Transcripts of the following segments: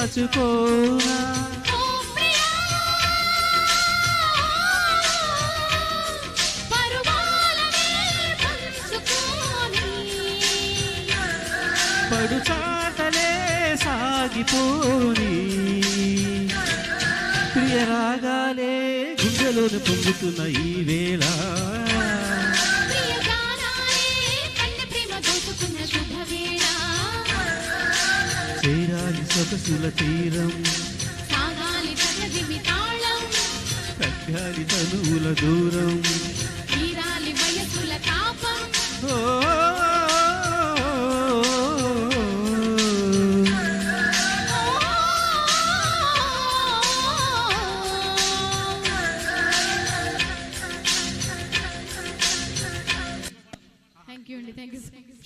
దాచుకోనా పడుచాటలే సాగిపోని ప్రియ రాగాలే గుండెలోను పొందుతున్న ఈ వేళ చేరాలి సొగసుల తీరం తగ్గాలి తనువుల దూరం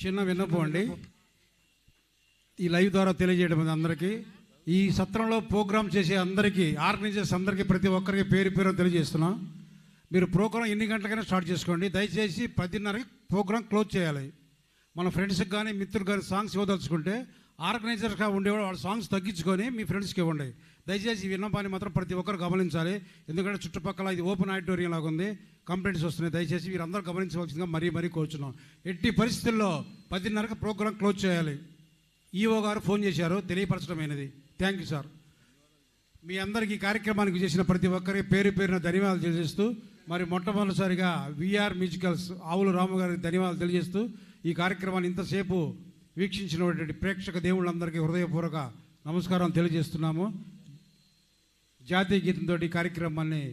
చిన్న విన్నపం అండి, ఈ లైవ్ ద్వారా తెలియజేయడం అందరికీ, ఈ సత్రంలో ప్రోగ్రామ్ చేసే అందరికీ, ఆర్గనైజర్స్ అందరికీ, ప్రతి ఒక్కరికి పేరు పేరు తెలియజేస్తున్నాం. మీరు ప్రోగ్రాం ఎన్ని గంటలకైనా స్టార్ట్ చేసుకోండి. దయచేసి 10:30కి ప్రోగ్రాం క్లోజ్ చేయాలి. మన ఫ్రెండ్స్కి కానీ మిత్రులు కానీ సాంగ్స్ ఇవ్వదలుచుకుంటే ఆర్గనైజర్గా ఉండేవాడు వాళ్ళ సాంగ్స్ తగ్గించుకొని మీ ఫ్రెండ్స్కి ఇవ్వండి. దయచేసి ఈ విన్నపాన్ని మాత్రం ప్రతి ఒక్కరు గమనించాలి. ఎందుకంటే చుట్టుపక్కల ఇది ఓపెన్ ఆడిటోరియం లాగా ఉంది, కంప్లైంట్స్ వస్తున్నాయి. దయచేసి వీరందరూ గమనించవలసిందిగా మరీ కోరుచున్నాం. ఎట్టి పరిస్థితుల్లో 10:30కి ప్రోగ్రాం క్లోజ్ చేయాలి. ఈఓ గారు ఫోన్ చేశారు, తెలియపరచడమైనది. Thank you sir. మీ అందరికీ ఈ కార్యక్రమానికి చేసిన ప్రతి ఒక్కరికి పేరు పేరున ధన్యవాదాలు తెలియజేస్తూ, మరి మొట్టమొదటిసారిగా విఆర్ మ్యూజికల్స్ ఆవుల రాము గారికి ధన్యవాదాలు తెలియజేస్తూ, ఈ కార్యక్రమాన్ని ఇంతసేపు వీక్షించినటువంటి ప్రేక్షక దేవుళ్ళందరికీ హృదయపూర్వక నమస్కారం తెలియజేస్తున్నాము. జాతీయ గీతంతో ఈ కార్యక్రమాన్ని